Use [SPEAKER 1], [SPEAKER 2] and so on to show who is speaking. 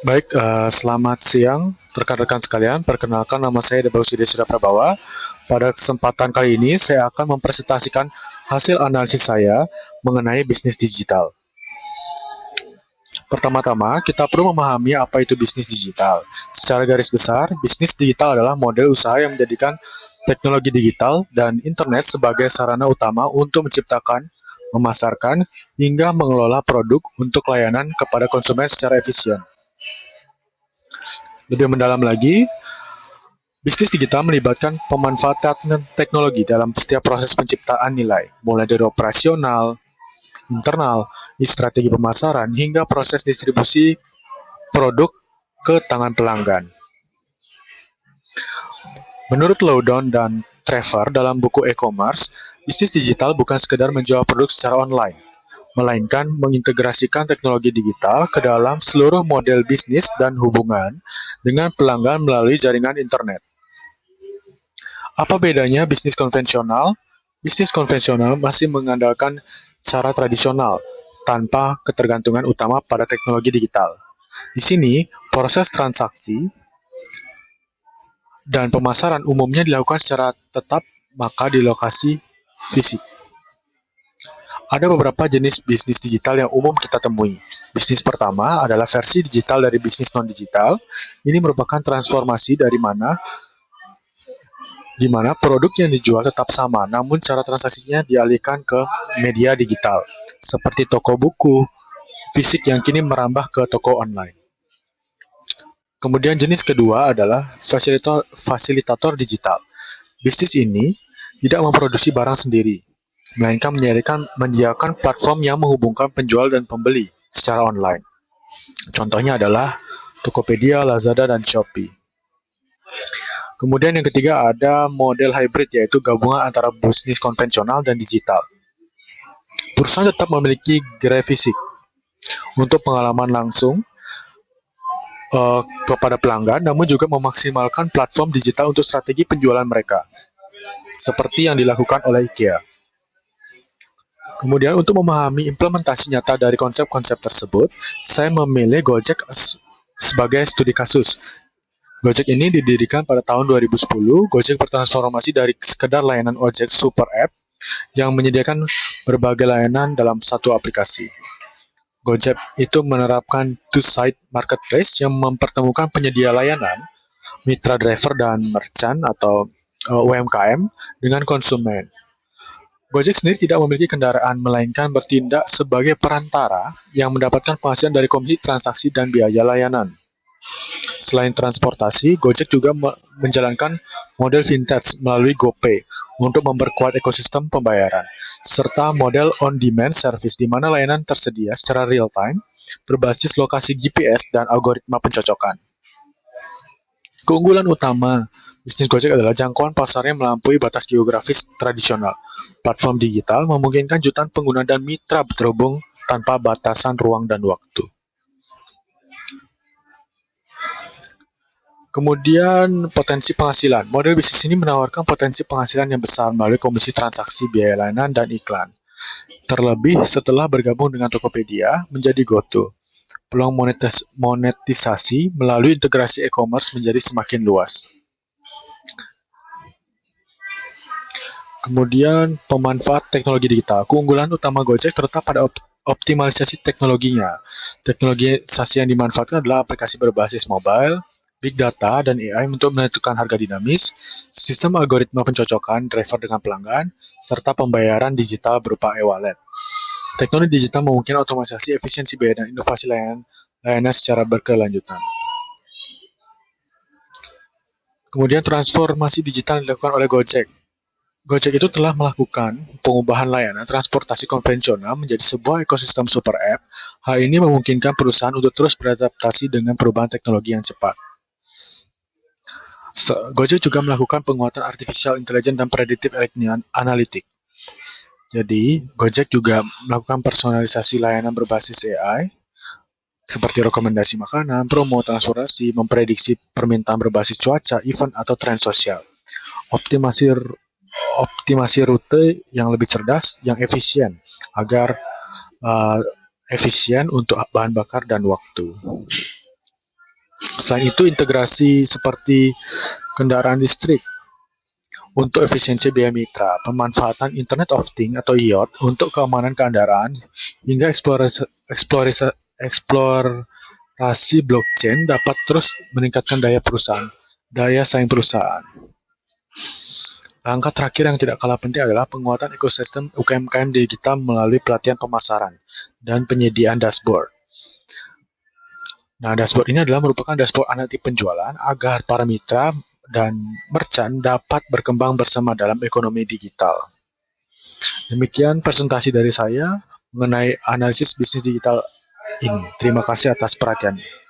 [SPEAKER 1] Baik, selamat siang rekan-rekan sekalian. Perkenalkan nama saya Debausi Desira Prabawa. Pada kesempatan kali ini saya akan mempresentasikan hasil analisis saya mengenai bisnis digital. Pertama-tama, kita perlu memahami apa itu bisnis digital. Secara garis besar, bisnis digital adalah model usaha yang menjadikan teknologi digital dan internet sebagai sarana utama untuk menciptakan, memasarkan, hingga mengelola produk untuk layanan kepada konsumen secara efisien. Lebih mendalam lagi, bisnis digital melibatkan pemanfaatan teknologi dalam setiap proses penciptaan nilai, mulai dari operasional, internal, strategi pemasaran, hingga proses distribusi produk ke tangan pelanggan. Menurut Loudon dan Trevor dalam buku e-commerce, bisnis digital bukan sekedar menjual produk secara online, melainkan mengintegrasikan teknologi digital ke dalam seluruh model bisnis dan hubungan dengan pelanggan melalui jaringan internet. Apa bedanya bisnis konvensional? Bisnis konvensional masih mengandalkan cara tradisional tanpa ketergantungan utama pada teknologi digital. Di sini, proses transaksi dan pemasaran umumnya dilakukan secara tetap maka di lokasi fisik. Ada beberapa jenis bisnis digital yang umum kita temui. Bisnis pertama adalah versi digital dari bisnis non-digital. Ini merupakan transformasi di mana produk yang dijual tetap sama, namun cara transaksinya dialihkan ke media digital, seperti toko buku fisik yang kini merambah ke toko online. Kemudian jenis kedua adalah fasilitator digital. Bisnis ini tidak memproduksi barang sendiri, melainkan menyediakan platform yang menghubungkan penjual dan pembeli secara online. Contohnya adalah Tokopedia, Lazada, dan Shopee. Kemudian yang ketiga ada model hybrid, yaitu gabungan antara bisnis konvensional dan digital. Perusahaan tetap memiliki gerai fisik untuk pengalaman langsung kepada pelanggan, namun juga memaksimalkan platform digital untuk strategi penjualan mereka, seperti yang dilakukan oleh IKEA. Kemudian untuk memahami implementasi nyata dari konsep-konsep tersebut, saya memilih Gojek sebagai studi kasus. Gojek ini didirikan pada tahun 2010. Gojek bertransformasi dari sekedar layanan ojek super app yang menyediakan berbagai layanan dalam satu aplikasi. Gojek itu menerapkan two-side marketplace yang mempertemukan penyedia layanan, mitra driver dan merchant atau UMKM dengan konsumen. Gojek sendiri tidak memiliki kendaraan, melainkan bertindak sebagai perantara yang mendapatkan penghasilan dari komisi transaksi dan biaya layanan. Selain transportasi, Gojek juga menjalankan model vintage melalui GoPay untuk memperkuat ekosistem pembayaran, serta model on-demand service di mana layanan tersedia secara real-time, berbasis lokasi GPS dan algoritma pencocokan. Keunggulan utama bisnis Gojek adalah jangkauan pasarnya melampaui batas geografis tradisional. Platform digital memungkinkan jutaan pengguna dan mitra terhubung tanpa batasan ruang dan waktu. Kemudian potensi penghasilan. Model bisnis ini menawarkan potensi penghasilan yang besar melalui komisi transaksi, biaya layanan, dan iklan. Terlebih setelah bergabung dengan Tokopedia menjadi GoTo. Peluang monetisasi melalui integrasi e-commerce menjadi semakin luas. Kemudian pemanfaat teknologi digital. Keunggulan utama Gojek terletak pada optimalisasi teknologinya. Teknologisasi yang dimanfaatkan adalah aplikasi berbasis mobile, big data, dan AI untuk menentukan harga dinamis, sistem algoritma pencocokan driver dengan pelanggan, serta pembayaran digital berupa e-wallet. Teknologi digital memungkinkan otomatisasi, efisiensi biaya, dan inovasi layanan secara berkelanjutan. Kemudian transformasi digital yang dilakukan oleh Gojek. Gojek itu telah melakukan pengubahan layanan transportasi konvensional menjadi sebuah ekosistem super app. Hal ini memungkinkan perusahaan untuk terus beradaptasi dengan perubahan teknologi yang cepat. Gojek juga melakukan penguatan artificial intelligence dan predictive analytics. Jadi, Gojek juga melakukan personalisasi layanan berbasis AI, seperti rekomendasi makanan, promo, transportasi, memprediksi permintaan berbasis cuaca, event, atau tren sosial. Optimasi rute yang lebih cerdas, yang efisien, agar efisien untuk bahan bakar dan waktu. Selain itu, integrasi seperti kendaraan listrik untuk efisiensi biaya mitra, pemanfaatan Internet of Things atau IoT untuk keamanan kendaraan, hingga eksplorasi blockchain dapat terus meningkatkan daya saing perusahaan. Langkah terakhir yang tidak kalah penting adalah penguatan ekosistem UMKM digital melalui pelatihan pemasaran dan penyediaan dashboard. Nah, dashboard ini merupakan dashboard analitik penjualan agar para mitra dan merchant dapat berkembang bersama dalam ekonomi digital. Demikian presentasi dari saya mengenai analisis bisnis digital ini. Terima kasih atas perhatiannya.